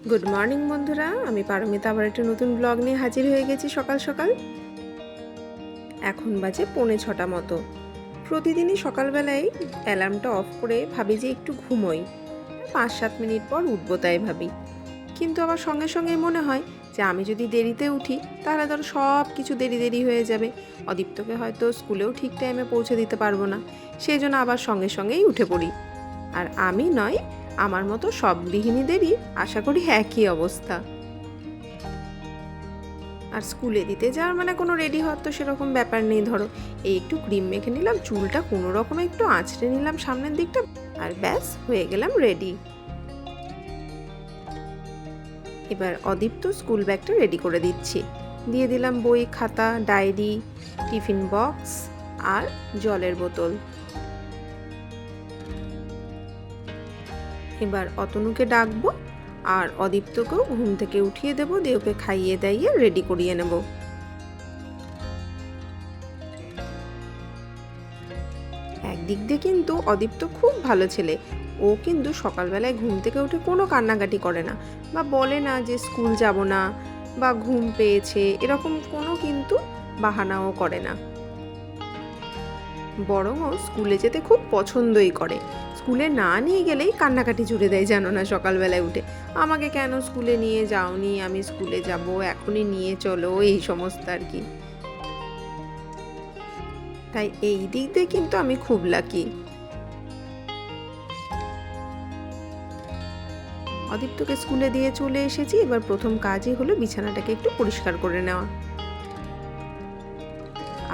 Good morning বন্ধুরা, আমি পারমিতা আবার একটা নতুন ব্লগ নিয়ে হাজির হয়ে গেছি সকাল সকাল। এখন বাজে 6:45 মতো। প্রতিদিনই সকালবেলায় অ্যালার্মটা অফ করে ভাবি যে একটু ঘুমোই, 5-7 মিনিট পর উঠবো তাই ভাবি। কিন্তু আবার সঙ্গে সঙ্গে মনে হয় যে আমি যদি দেরিতে উঠি তাহলে ধরো সব কিছু দেরি দেরি হয়ে যাবে, অদীপ্তকে হয়তো স্কুলেও ঠিক টাইমে পৌঁছে দিতে পারবো না। সেই জন্য আবার সঙ্গে সঙ্গেই উঠে পড়ি। আর আমি নয়, আমার মতো সব গৃহিণীদেরই আশা করি একই অবস্থা। আর স্কুলে দিতে যাওয়ার মানে কোনো রেডি হওয়ার তো সেরকম ব্যাপার নেই। ধরো এই একটু ক্রিম মেখে নিলাম, চুলটা কোনো রকমে একটু আঁচড়ে নিলাম সামনের দিকটা, আর ব্যাস হয়ে গেলাম রেডি। এবার অদীপ্ত স্কুল ব্যাগটা রেডি করে দিচ্ছি। দিয়ে দিলাম বই, খাতা, ডায়েরি, টিফিন বক্স আর জলের বোতল। এবার অতনুকে ডাকবো আর অদীপ্তকেও ঘুম থেকে উঠিয়ে দেবো, দিয়ে ওকে খাইয়ে দাইয়ে রেডি করিয়ে নেব। একদিক দিয়ে কিন্তু অদীপ্ত খুব ভালো ছেলে। ও কিন্তু সকালবেলায় ঘুম থেকে উঠে কোনো কান্নাকাটি করে না, বা বলে না যে স্কুল যাব না বা ঘুম পেয়েছে, এরকম কোনো কিন্তু বাহানাও করে না। বরং ও স্কুলে যেতে খুব পছন্দই করে। স্কুলে না নিয়ে গেলেই কান্নাকাটি জুড়ে দেয়, জানো না, সকালবেলায় উঠে আমাকে কেন স্কুলে নিয়ে যাওনি, আমি স্কুলে যাব, এখনই নিয়ে চলো, এই সমস্ত আর কি। তাই এই দিক দিয়ে কিন্তু আমি খুব লাকি। অদীপ্তকে স্কুলে দিয়ে চলে এসেছি। এবার প্রথম কাজই হলো বিছানাটাকে একটু পরিষ্কার করে নেওয়া।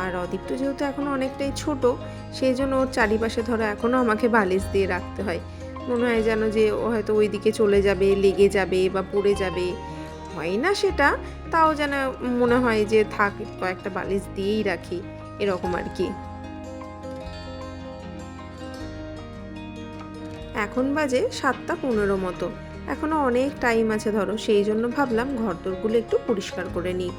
আর অদীপ্ত যেহেতু এখনো অনেকটাই ছোট, সেই জন্য ওর চারিপাশে ধরো এখনো আমাকে বালিশ দিয়ে রাখতে হয়। মনে হয় যেন যে ও হয়তো ওই দিকে চলে যাবে, লেগে যাবে বা পড়ে যাবে। হয় না সেটা, তাও যেন মনে হয় যে থাক, কয়েকটা বালিশ দিয়েই রাখি, এরকম আর কি। এখন বাজে 7:15 মতো। এখনো অনেক টাইম আছে ধরো, সেই জন্য ভাবলাম ঘরদোরগুলো একটু পরিষ্কার করে নিই।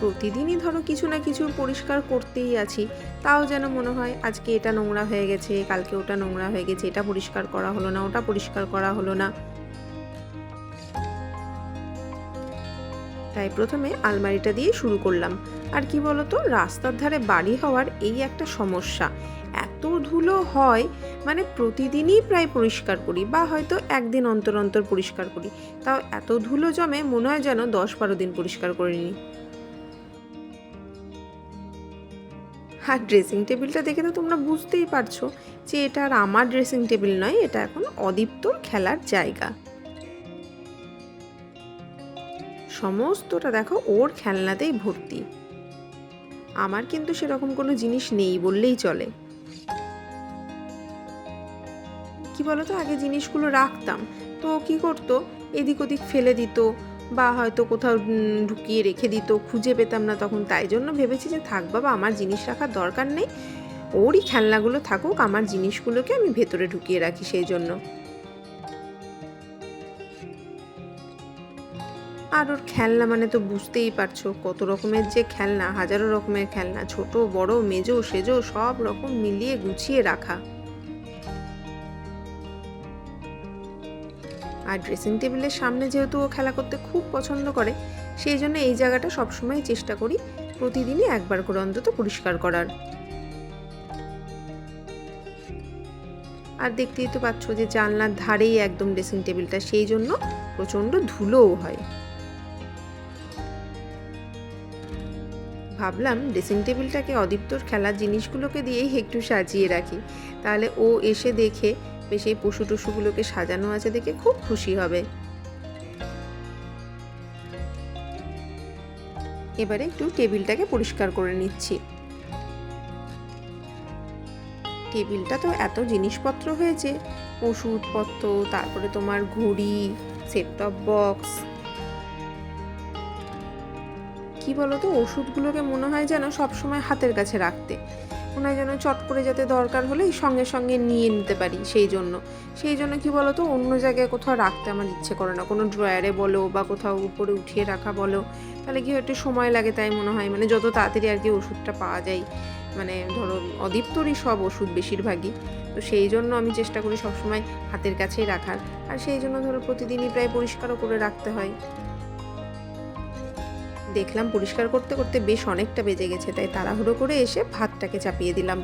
প্রতিদিনই ধরো কিছু না কিছু পরিষ্কার করতেই আছি, তাও যেন মনে হয় আজকে এটা নোংরা হয়ে গেছে, কালকে ওটা নোংরা হয়ে গেছে, এটা পরিষ্কার করা হলো না, ওটা পরিষ্কার করা হলো না। তাই প্রথমে আলমারিটা দিয়ে শুরু করলাম। আর কি বলতো, রাস্তার ধারে বাড়ি হওয়ার এই একটা সমস্যা, এত ধুলো হয়, মানে প্রতিদিনই প্রায় পরিষ্কার করি বা হয়তো একদিন অন্তর অন্তর পরিষ্কার করি, তাও এত ধুলো জমে মনে হয় যেন 10-12 দিন পরিষ্কার করিনি। আর ড্রেসিং টেবিলটা দেখে তো তোমরা বুঝতেই পারছো যে এটা আর আমার ড্রেসিং টেবিল নয়, এটা এখন অদীপ্তর খেলার জায়গা। সমস্তটা দেখো ওর খেলনাতেই ভর্তি। আমার কিন্তু সেরকম কোনো জিনিস নেই বললেই চলে। কি বলতো, আগে জিনিসগুলো রাখতাম তো কি করতো, এদিক ওদিক ফেলে দিত বা হয়তো কোথাও ঢুকিয়ে রেখে দিত, খুঁজে পেতাম না তখন। তাই জন্য ভেবেছি যে থাক বাবা, আমার জিনিস রাখার দরকার নেই, ওরই খেলনাগুলো থাকুক, আমার জিনিসগুলোকে আমি ভেতরে ঢুকিয়ে রাখি। সেই জন্য আর ওর খেলনা মানে তো বুঝতেই পারছো কত রকমের যে খেলনা, হাজারো রকমের খেলনা, ছোট বড় মেজো সেজো সব রকম মিলিয়ে গুছিয়ে রাখা। আর ড্রেসিং টেবিলের সামনে যেহেতু ও খেলা করতে খুব পছন্দ করে, সেই জন্য এই জায়গাটা সবসময় চেষ্টা করি প্রতিদিনই একবার করে অন্তত পরিষ্কার করার। আর দেখতেই তো পাচ্ছ যে জানলার ধারেই একদম ড্রেসিং টেবিলটা, সেই জন্য প্রচণ্ড ধুলোও হয়। ভাবলাম ড্রেসিং টেবিলটাকে অদীপ্তর খেলার জিনিসগুলোকে দিয়েই একটু সাজিয়ে রাখি, তাহলে ও এসে দেখে বেশ এই পশু টশুগুলোকে সাজানো আছে দেখে খুব খুশি হবে। এবারে একটু টেবিলটাকে পরিষ্কার করে নিচ্ছি। টেবিলটা তো এত জিনিসপত্র হয়েছে, ওষুধপত্র, তারপরে তোমার ঘড়ি, সেট টপ বক্স। কি বলতো, ওষুধগুলোকে মনে হয় যেন সবসময় হাতের কাছে রাখতে, মনে হয় যেন চট করে যাতে দরকার হলেই সঙ্গে সঙ্গে নিয়ে নিতে পারি। সেই জন্য কি বলতো, অন্য জায়গায় কোথাও রাখতে আমার ইচ্ছে করে না, কোনো ড্রয়ারে বলো বা কোথাও উপরে উঠিয়ে রাখা বলো, তাহলে কি একটু সময় লাগে। তাই মনে হয় মানে যত তাড়াতাড়ি আর কি ওষুধটা পাওয়া যায়, মানে ধরো অদীপ্তরই সব ওষুধ বেশিরভাগই, তো তো সেই জন্য আমি চেষ্টা করি সবসময় হাতের কাছেই রাখার, আর সেই জন্য ধরো প্রতিদিনই প্রায় পরিষ্কারও করে রাখতে হয়। দেখলাম পরিষ্কার করতে করতে বেশ অনেকটা বেজে গেছে, তাই তাড়াহুড়ো করে এসে ভাতটাকে চাপিয়ে দিলাম।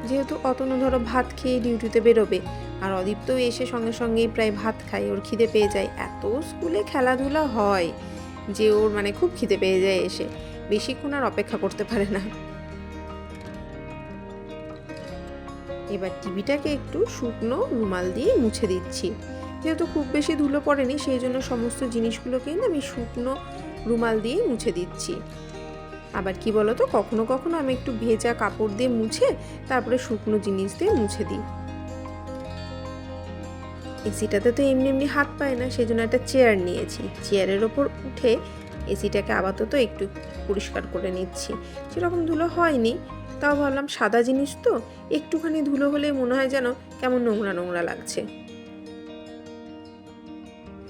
যেহেতু অতনু ধরো ভাত খেয়ে ডিউটিতে বেরোবে, আর অদীপ্তও এসে সঙ্গে সঙ্গেই প্রায় ভাত খায়, ওর খিদে পেয়ে যায়। এত স্কুলে খেলাধুলা হয় যে ওর মানে খুব খিদে পেয়ে যায়, এসে বেশিক্ষণ আর অপেক্ষা করতে পারে না। এবার টিভিটাকে একটু শুকনো রুমাল দিয়ে মুছে দিচ্ছি। যেহেতু খুব বেশি ধুলো পড়েনি, সেই জন্য সমস্ত জিনিসগুলোকেই না আমি শুকনো রুমাল দিয়ে মুছে দিচ্ছি। আবার কি বলতো, কখনো কখনো আমি একটু ভেজা কাপড় দিয়ে মুছে তারপরে শুকনো জিনিস দিয়ে মুছে দিই। এসিটাতে তো এমনি এমনি হাত পায় না, সেই জন্য একটা চেয়ার নিয়েছি। চেয়ারের ওপর উঠে এসিটাকে আপাতত একটু পরিষ্কার করে নিচ্ছি। সেরকম ধুলো হয়নি, তাও ভাবলাম সাদা জিনিস তো একটুখানি ধুলো হলে মনে হয় যেন কেমন নোংরা নোংরা লাগছে।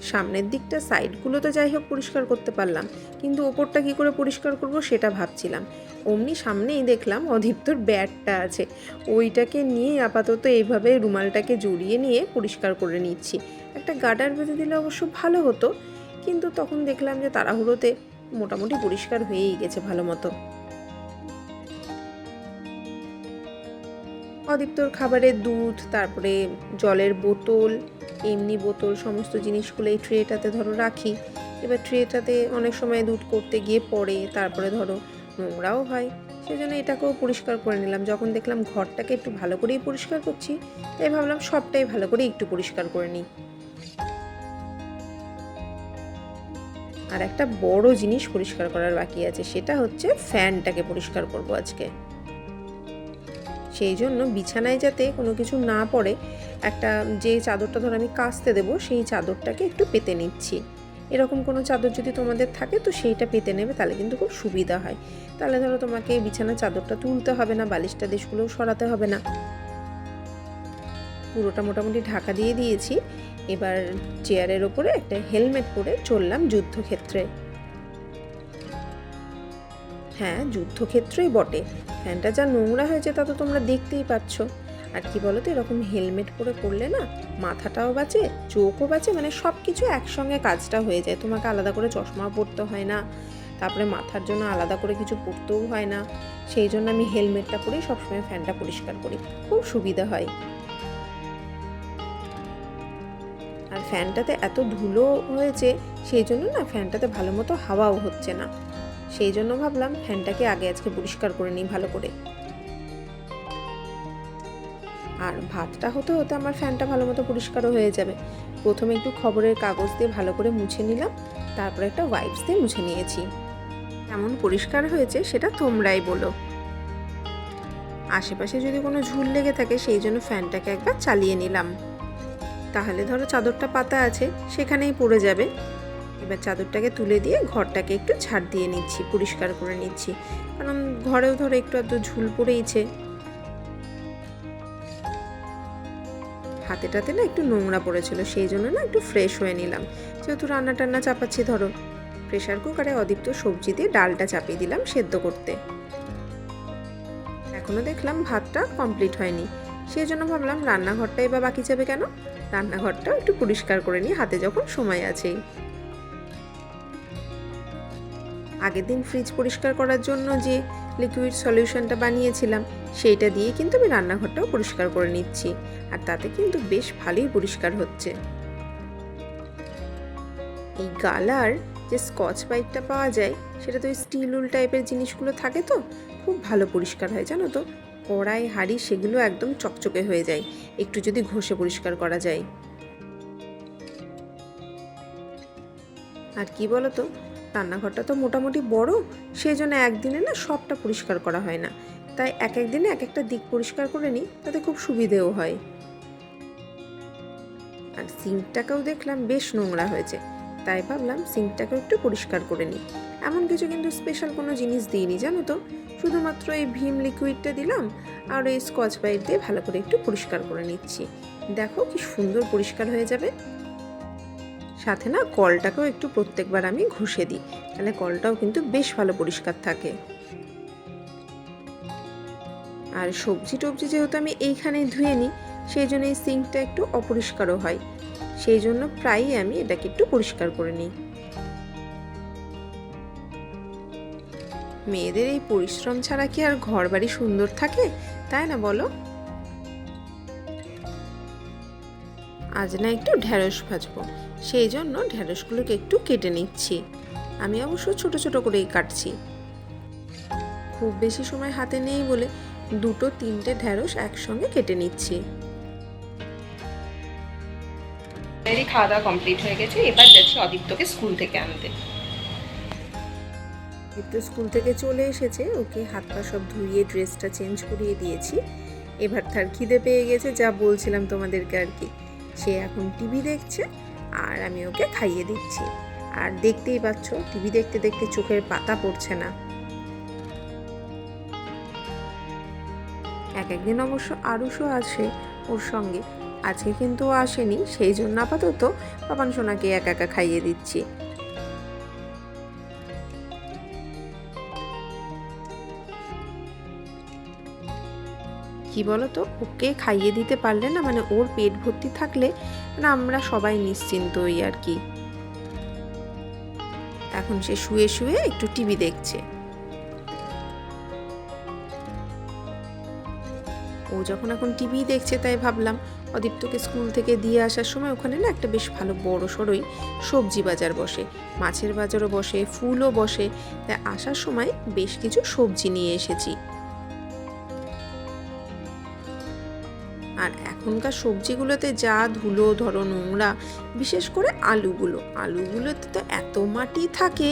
সামনের দিকটা সাইডগুলো তো যাই হোক পরিষ্কার করতে পারলাম, কিন্তু ওপরটা কি করে পরিষ্কার করব সেটা ভাবছিলাম। অমনি সামনেই দেখলাম অদীপ্তর ব্যাটটা আছে, ওইটাকে নিয়ে আপাতত এইভাবে রুমালটাকে জড়িয়ে নিয়ে পরিষ্কার করে নিচ্ছি। একটা গার্ডার বেঁধে দিলে অবশ্য ভালো হতো, কিন্তু তখন দেখলাম যে তাড়াহুড়োতে মোটামুটি পরিষ্কার হয়েই গেছে ভালো মতো। অদীপ্তর খাবারের দুধ, তারপরে জলের বোতল, এমনি বোতল, সমস্ত জিনিসগুলো এই ট্রেটাতে ধরো রাখি। এবার ট্রেটাতে অনেক সময় দুধ করতে গিয়ে পড়ে, তারপরে ধরো নোংরাও হয়, সেজন্য এটাকেও পরিষ্কার করে নিলাম। যখন দেখলাম ঘরটাকে একটু ভালো করেই পরিষ্কার করছি, তাই ভাবলাম সবটাই ভালো করে একটু পরিষ্কার করে নিই। আর একটা বড় জিনিস পরিষ্কার করার বাকি আছে, সেটা হচ্ছে ফ্যানটাকে পরিষ্কার করব আজকে। সেই জন্য বিছানায় যাতে কোনো কিছু না পড়ে, একটা যে চাদরটা ধরো আমি কাচতে দেবো সেই চাদরটাকে একটু পেতে নিচ্ছি। এরকম কোনো চাদর যদি তোমাদের থাকে তো সেইটা পেতে নেবে, তাহলে কিন্তু খুব সুবিধা হয়। তাহলে ধরো তোমাকে বিছানার চাদরটা তুলতে হবে না, বালিশটা দেশগুলোও সরাতে হবে না। পুরোটা মোটামুটি ঢাকা দিয়ে দিয়েছি। এবার চেয়ারের ওপরে একটা হেলমেট পরে চললাম যুদ্ধক্ষেত্রে। হ্যাঁ, যুদ্ধক্ষেত্রই বটে। ফ্যানটা যা নোংরা হয়েছে তা তো তোমরা দেখতেই পাচ্ছ। আর কি বলো তো, এরকম হেলমেট পরে করলে না মাথাটাও বাঁচে, চোখও বাঁচে, মানে সব কিছু একসঙ্গে কাজটা হয়ে যায়। তোমাকে আলাদা করে চশমা পরতে হয় না, তারপরে মাথার জন্য আলাদা করে কিছু পরতেও হয় না। সেই জন্য আমি হেলমেটটা পরেই সবসময় ফ্যানটা পরিষ্কার করি, খুব সুবিধা হয়। আর ফ্যানটাতে এত ধুলো হয়েছে, সেই জন্য না ফ্যানটাতে ভালো মতো হাওয়াও হচ্ছে না। সেই জন্য ভাবলাম ফ্যানটাকে আগে আজকে পরিষ্কার করে নিই ভালো করে। আর ভাতটা হতে হতে আমার ফ্যানটা ভালো মতো পরিষ্কারও হয়ে যাবে। প্রথমে একটু খবরের কাগজ দিয়ে ভালো করে মুছে নিলাম, তারপরে একটা ওয়াইপস দিয়ে মুছে নিয়েছি। কেমন পরিষ্কার হয়েছে সেটা তোমরাই বলো। আশেপাশে যদি কোনো ঝুল লেগে থাকে সেই জন্য ফ্যানটাকে একবার চালিয়ে নিলাম, তাহলে ধরো চাদরটা পাতা আছে সেখানেই পড়ে যাবে। এবার চাদরটাকে তুলে দিয়ে ঘরটাকে একটু ঝাড় দিয়ে নিচ্ছি, পরিষ্কার করে নিচ্ছি, কারণ ঘরেও ধরো একটু আধটু ঝুল পড়েইছে। হাতেটাতে না একটু নোংরা পড়েছিল, সেই জন্য না একটু ফ্রেশ হয়ে নিলাম। যেহেতু রান্না টান্না চাপাচ্ছি, ধরো প্রেশার কুকারে অদীপ্ত সবজি দিয়ে ডালটা চাপিয়ে দিলাম সেদ্ধ করতে। এখনো দেখলাম ভাতটা কমপ্লিট হয়নি, সেই জন্য ভাবলাম রান্নাঘরটাই বা বাকি যাবে কেন, রান্নাঘরটাও একটু পরিষ্কার করে নিই হাতে যখন সময় আছেই। আগের দিন ফ্রিজ পরিষ্কার করার জন্য যে লিকুইড সলিউশনটা বানিয়েছিলাম, সেইটা দিয়ে কিন্তু আমি রান্নাঘরটাও পরিষ্কার করে নিচ্ছি, আর তাতে কিন্তু বেশ ভালোই পরিষ্কার হচ্ছে। এই গালার যে স্কচ ব্রাইটটা পাওয়া যায়, সেটা তো স্টিল উল টাইপের জিনিসগুলো থাকে, তো খুব ভালো পরিষ্কার হয় জানো তো। কড়াই হাঁড়ি সেগুলো একদম চকচকে হয়ে যায় একটু যদি ঘষে পরিষ্কার করা যায়। আর কি বলো তো, রান্নাঘরটা তো মোটামুটি বড়, সেই জন্য একদিনে না সবটা পরিষ্কার করা হয় না, তাই এক এক দিনে এক একটা দিক পরিষ্কার করে নিই, তাতে খুব সুবিধেও হয়। আর সিঙ্কটাকেও দেখলাম বেশ নোংরা হয়েছে, তাই ভাবলাম সিঙ্কটাকেও একটু পরিষ্কার করে নিই। এমন কিছু কিন্তু স্পেশাল কোনো জিনিস দিইনি জানো তো, শুধুমাত্র এই ভিম লিকুইডটা দিলাম আর এই স্কচ ব্রাইট দিয়ে ভালো করে একটু পরিষ্কার করে নিচ্ছি। দেখো কি সুন্দর পরিষ্কার হয়ে যাবে। সাথে না কলটাকেও একটু প্রত্যেকবার আমি ঘষে দিই, তাহলে কলটাও কিন্তু বেশ ভালো পরিষ্কার থাকে। আর সবজি টবজি যেহেতু আমি এইখানে ধুয়ে নিই, সেই জন্য এই সিঙ্কটা একটু অপরিষ্কারও হয়, সেই জন্য প্রায়ই আমি এটাকে একটু পরিষ্কার করে নিই। মেয়েদের এই পরিশ্রম ছাড়া কি আর ঘর বাড়ি সুন্দর থাকে, তাই না বলো? আজ না একটু ঢ্যাঁড়স ভাজবো, সেই জন্য ঢ্যাঁড়সগুলোকে একটু কেটে নিচ্ছি। আমি অবশ্য ছোট ছোট করেই কাটছি। খুব বেশি সময় হাতে নেই বলে 2-3টে ঢ্যাঁড়স একসঙ্গে কেটে নিচ্ছি। খাওয়া দাওয়া কমপ্লিট হয়ে গেছে, এবার যাচ্ছি অদিত্যকে স্কুল থেকে আনতে। একটু স্কুল থেকে চলে এসেছে, ওকে হাত পা সব ধুইয়ে ড্রেসটা চেঞ্জ করিয়ে দিয়েছি। এবার তার খিদে পেয়ে গেছে, যা বলছিলাম তোমাদেরকে আর কি। সে এখন টিভি দেখছে আর আমি ওকে খাইয়ে দিচ্ছি। আর দেখতেই পাচ্ছ টিভি দেখতে দেখতে চোখের পাতা পড়ছে না। একদিন অবশ্য আরুষও আসে ওর সঙ্গে, আজকে কিন্তু ও আসেনি, সেই জন্য আপাতত পাপান সোনাকে একা একা খাইয়ে দিচ্ছি। কি বলতো, ওকে খাইয়ে দিতে পারলে না, মানে ওর পেট ভর্তি থাকলে মানে আমরা সবাই নিশ্চিন্তই আর কি। এখন সে শুয়ে শুয়ে একটু টিভি দেখছে। ও যখন এখন টিভি দেখছে, তাই ভাবলাম অদীপ্তকে স্কুল থেকে দিয়ে আসার সময় ওখানে না একটা বেশ ভালো বড় সড়ই সবজি বাজার বসে, মাছের বাজারও বসে, ফুলও বসে। তাই আসার সময় বেশ কিছু সবজি নিয়ে এসেছি। আর এখনকার সবজিগুলোতে যা ধুলো, ধরো নোংরা, বিশেষ করে আলুগুলোতে তো এত মাটি থাকে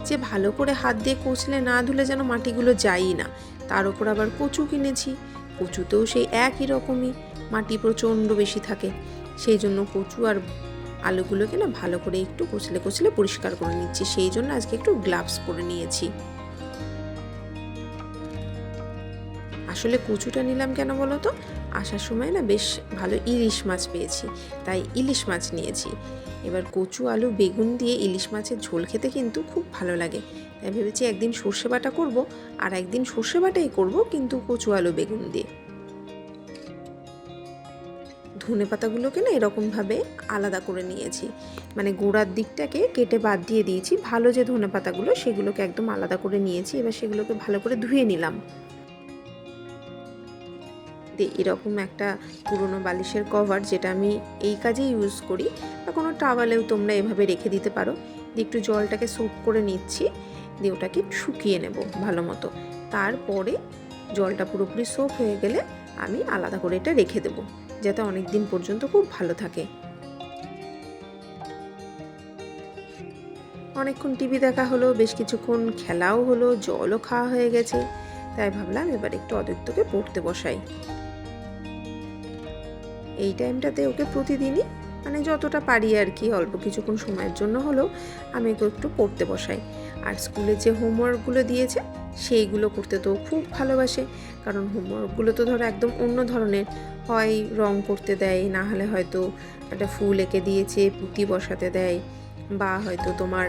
যে ভালো করে হাত দিয়ে কচলে না ধুলে যেন মাটিগুলো যায়ই না। তার উপর আবার কচু কিনেছি, কচুতেও সেই একই রকমই মাটি প্রচণ্ড বেশি থাকে। সেই জন্য কচু আর আলুগুলোকে না ভালো করে একটু কচলে কচলে পরিষ্কার করে নিচ্ছি, সেই জন্য আজকে একটু গ্লাভস পরে নিয়েছি। আসলে কচুটা নিলাম কেন বলো তো, আসার সময় না বেশ ভালো ইলিশ মাছ পেয়েছি, তাই ইলিশ মাছ নিয়েছি। এবার কচু, আলু, বেগুন দিয়ে ইলিশ মাছের ঝোল খেতে কিন্তু খুব ভালো লাগে, তাই ভেবেছি একদিন সর্ষে বাটা করবো, আর একদিন সর্ষে বাটাই করবো কিন্তু কচু, আলু, বেগুন দিয়ে। ধনে পাতাগুলোকে না এরকমভাবে আলাদা করে নিয়েছি, মানে গোড়ার দিকটাকে কেটে বাদ দিয়ে দিয়েছি। ভালো যে ধনে পাতাগুলো সেগুলোকে একদম আলাদা করে নিয়েছি। এবার সেগুলোকে ভালো করে ধুয়ে নিলাম। এরকম একটা পুরনো বালিশের কভার, যেটা আমি এই কাজে ইউজ করি, বা কোনো টাওয়ালেও তোমরা এভাবে রেখে দিতে পারো। দিয়ে একটু জলটাকে সোক করে নিচ্ছি, দিয়ে ওটাকে শুকিয়ে নেব ভালো মতো। তারপরে জলটা পুরোপুরি সোক হয়ে গেলে আমি আলাদা করে এটা রেখে দেবো, যাতে অনেক দিন পর্যন্ত খুব ভালো থাকে। অনেকক্ষণ টিভি দেখা হলো, বেশ কিছুক্ষণ খেলাও হলো, জলও খাওয়া হয়ে গেছে, তাই ভাবলাম এবার একটু অদিত্যকে পড়তে বসাই। এই টাইমটাতে ওকে প্রতিদিনই মানে যতটা পারি আর কি, অল্প কিছুক্ষণ সময়ের জন্য হলেও আমি ওকে একটু পড়তে বসাই। আর স্কুলে যে হোমওয়ার্কগুলো দিয়েছে সেইগুলো করতে তো খুব ভালোবাসে, কারণ হোমওয়ার্কগুলো তো ধরো একদম অন্য ধরনের, হয় রং করতে দেয়, না হলে হয়তো একটা ফুল এঁকে দিয়েছে পুঁতি বসাতে দেয়, বা হয়তো তোমার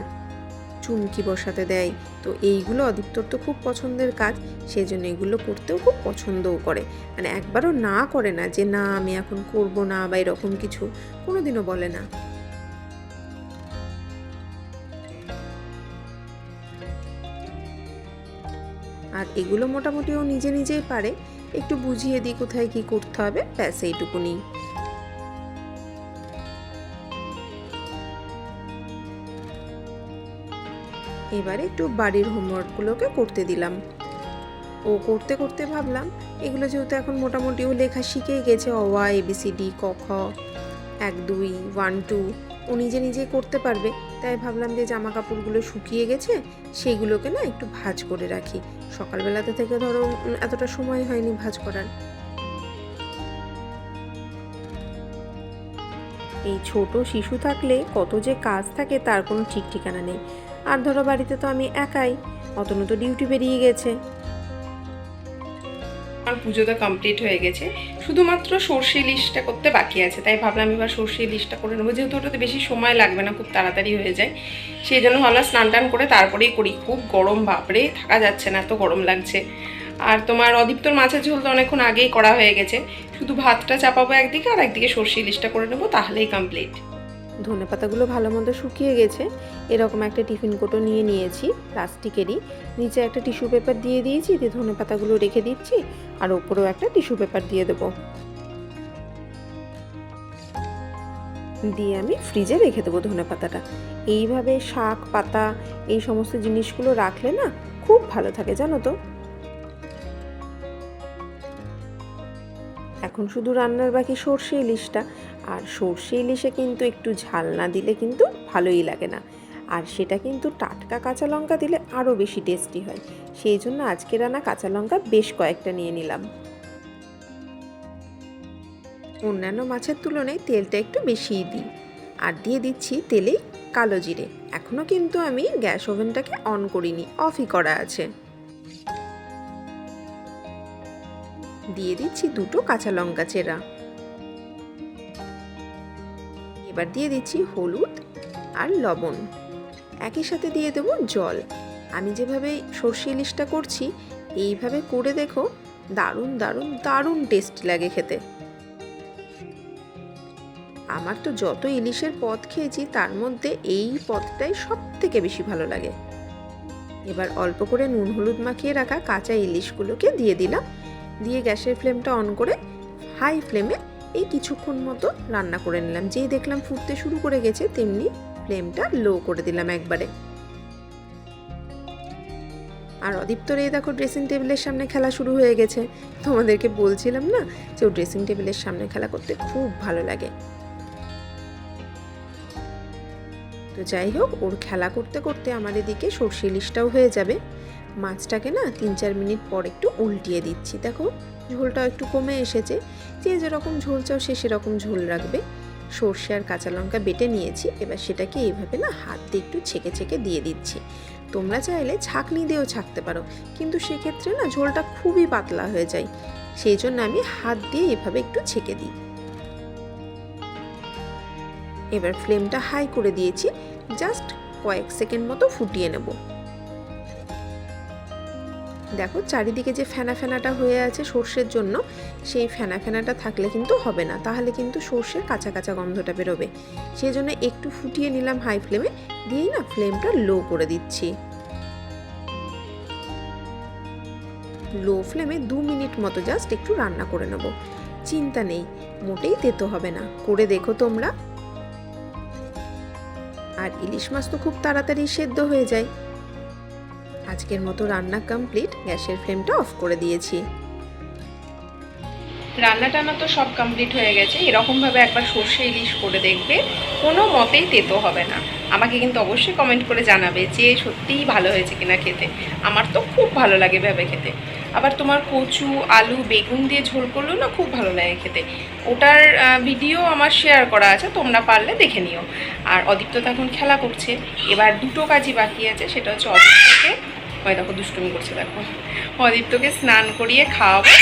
চুমকি বসাতে দেয়। তো এইগুলো অদীপ্তর তো খুব পছন্দের কাজ, সেই জন্য এগুলো করতেও খুব পছন্দও করে। মানে একবারও না করে না যে না আমি এখন করব না, বা এরকম কিছু কোনোদিনও বলে না। আর এগুলো মোটামুটি ও নিজে নিজেই পারে, একটু বুঝিয়ে দিই কোথায় কি করতে হবে, ব্যাস এইটুকুনি। এবারে একটু বাড়ির হোমওয়ার্কগুলোকে করতে দিলাম। ও করতে করতে ভাবলাম এগুলো যেহেতু এখন মোটামুটি ও লেখা শিখেই গেছে, অ আ ABCD ক খ 1 2 1 2 ও নিজে নিজেই করতে পারবে, তাই ভাবলাম যে জামা কাপড়গুলো শুকিয়ে গেছে সেইগুলোকে না একটু ভাঁজ করে রাখি। সকালবেলাতে থেকে ধরো এতটা সময় হয়নি ভাঁজ করার। এই ছোট শিশু থাকলে কত যে কাজ থাকে তার কোনো ঠিক ঠিকানা নেই। আর ধরো বাড়িতে তো আমি একাই, অতনু তো ডিউটি বেরিয়ে গেছে। আমার পুজোটা কমপ্লিট হয়ে গেছে, শুধুমাত্র সর্ষে ইলিশটা করতে বাকি আছে, তাই ভাবলাম এবার সর্ষে ইলিশটা করে নেবো, যেহেতু ওটাতে বেশি সময় লাগবে না, খুব তাড়াতাড়ি হয়ে যায়। সেই জন্য ভাবলাম স্নান টান করে তারপরেই করি। খুব গরম, বাপরে থাকা যাচ্ছে না, এত গরম লাগছে। আর তোমার অদীপ্তর মাছের ঝোল তো অনেকক্ষণ আগেই করা হয়ে গেছে, শুধু ভাতটা চাপাবো একদিকে আর একদিকে সর্ষে ইলিশটা করে নেবো, তাহলেই কমপ্লিট। ধনেপাতাগুলো ভালো মন্দ শুকিয়ে গেছে। এরকম একটা টিফিন কোটো নিয়ে নিয়েছি প্লাস্টিকেরই, নিচে একটা টিস্যু পেপার দিয়ে দিয়েছি, দিয়ে ধনেপাতাগুলো রেখে দিচ্ছি আর ওপরেও একটা টিস্যু পেপার দিয়ে দেবো, দিয়ে আমি ফ্রিজে রেখে দেবো ধনেপাতাটা। এইভাবে শাক পাতা এই সমস্ত জিনিসগুলো রাখলে না খুব ভালো থাকে জানো তো। এখন শুধু রান্নার বাকি সর্ষে ইলিশটা, আর সর্ষে ইলিশে কিন্তু একটু ঝাল না দিলে কিন্তু ভালোই লাগে না, আর সেটা কিন্তু টাটকা কাঁচা লঙ্কা দিলে আরও বেশি টেস্টি হয়। সেই জন্য আজকে রান্না কাঁচা লঙ্কা বেশ কয়েকটা নিয়ে নিলাম। অন্যান্য মাছের তুলনায় তেলটা একটু বেশিই দিই, আর দিয়ে দিচ্ছি তেলে কালো জিরে। এখনও কিন্তু আমি গ্যাস ওভেনটাকে অন করিনি, অফই করা আছে। দিয়ে দিচ্ছি দুটো কাঁচা লঙ্কা চেরা। এবার দিয়ে দিচ্ছি হলুদ আর লবণ, একই সাথে দিয়ে দেবো জল। আমি যেভাবে সর্ষে ইলিশটা করছি এইভাবে করে দেখো, দারুণ দারুণ দারুণ টেস্ট লাগে খেতে। আমার তো যত ইলিশের পদ খেয়েছি তার মধ্যে এই পদটাই সব থেকে বেশি ভালো লাগে। এবার অল্প করে নুন হলুদ মাখিয়ে রাখা কাঁচা ইলিশগুলোকে দিয়ে দিলাম, দিয়ে গ্যাসের ফ্লেমটা অন করে হাই ফ্লেমে এই কিছুক্ষণ মতো রান্না করে নিলাম। যেই দেখলাম ফুটতে শুরু করে গেছে তেমনি ফ্লেমটা লো করে দিলাম একবারে। আর অদীপ্তর এই দেখো ড্রেসিং টেবিলের সামনে খেলা শুরু হয়ে গেছে। তোমাদেরকে বলছিলাম না যে ও ড্রেসিং টেবিলের সামনে খেলা করতে খুব ভালো লাগে। তো যাই হোক, ওর খেলা করতে করতে আমার এদিকে সর্ষে ইলিশটাও হয়ে যাবে। মাছটাকে না 3-4 মিনিট পর একটু উল্টিয়ে দিচ্ছি। দেখো ঝোলটাও একটু কমে এসেছে। যে যেরকম ঝোল চাও সে সেরকম ঝোল রাখবে। সর্ষে আর কাঁচা লঙ্কা বেটে নিয়েছি, এবার সেটাকে এইভাবে না হাত দিয়ে একটু ছেঁকে ছেঁকে দিয়ে দিচ্ছি। তোমরা চাইলে ছাঁকনি দিয়েও ছাঁকতে পারো, কিন্তু সেক্ষেত্রে না ঝোলটা খুবই পাতলা হয়ে যায়। সেই জন্য আমি হাত দিয়ে এভাবে একটু ছেঁকে দিই। এবার ফ্লেমটা হাই করে দিয়েছি, জাস্ট কয়েক সেকেন্ড মতো ফুটিয়ে নেব। দেখো চারিদিকে যে ফেনা ফেনাটা হয়ে আছে সর্ষের জন্য, সেই ফেনা ফেনাটা থাকলে কিন্তু হবে না, তাহলে কিন্তু সর্ষের কাঁচা কাঁচা গন্ধটা বেরোবে। সেই জন্য একটু ফুটিয়ে নিলাম হাই ফ্লেমে, দিয়েই না ফ্লেমটা লো করে দিচ্ছি। লো ফ্লেমে 2 মিনিট মতো জাস্ট একটু রান্না করে নেব। চিন্তা নেই, মোটেই তেতো হবে না, করে দেখো তোমরা। আর ইলিশ মাছ তো খুব তাড়াতাড়ি সেদ্ধ হয়ে যায়। আজকের মতো রান্না কমপ্লিট, গ্যাসের ফ্লেমটা অফ করে দিয়েছি। রান্না টান্না তো সব কমপ্লিট হয়ে গেছে। এরকমভাবে একবার সর্ষে ইলিশ করে দেখবে, কোনো মতেই তেতো হবে না। আমাকে কিন্তু অবশ্যই কমেন্ট করে জানাবে যে সত্যিই ভালো হয়েছে কিনা খেতে। আমার তো খুব ভালো লাগে ভেবে খেতে। আবার তোমার কচু আলু বেগুন দিয়ে ঝোল করলেও না খুব ভালো লাগে খেতে। ওটার ভিডিও আমার শেয়ার করা আছে, তোমরা পারলে দেখে নিও। আর অদীপ্ত তো এখন খেলা করছে। এবার দুটো কাজই বাকি আছে, সেটা হচ্ছে অদীপ্তকে, ওই দেখো দুষ্টুমি করছে দেখো, অদীপ্তকে স্নান করিয়ে খাওয়াবো,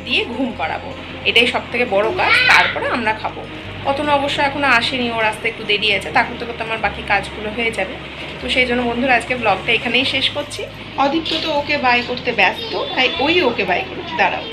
দিয়ে ঘুম পাড়াবো। এটাই সব থেকে বড় কাজ, তারপরে আমরা খাবো। অতনু অবশ্য এখনো আসেনি, ওর আসতে একটু দেরি আছে, তা করতে করতে আমার বাকি কাজগুলো হয়ে যাবে। তো সেই জন্য বন্ধুরা আজকে ব্লগটা এখানেই শেষ করছি। অদীপ্ত তো ওকে বাই করতে ব্যস্ত, তাই ওই ওকে বাই করছি, দাঁড়াও।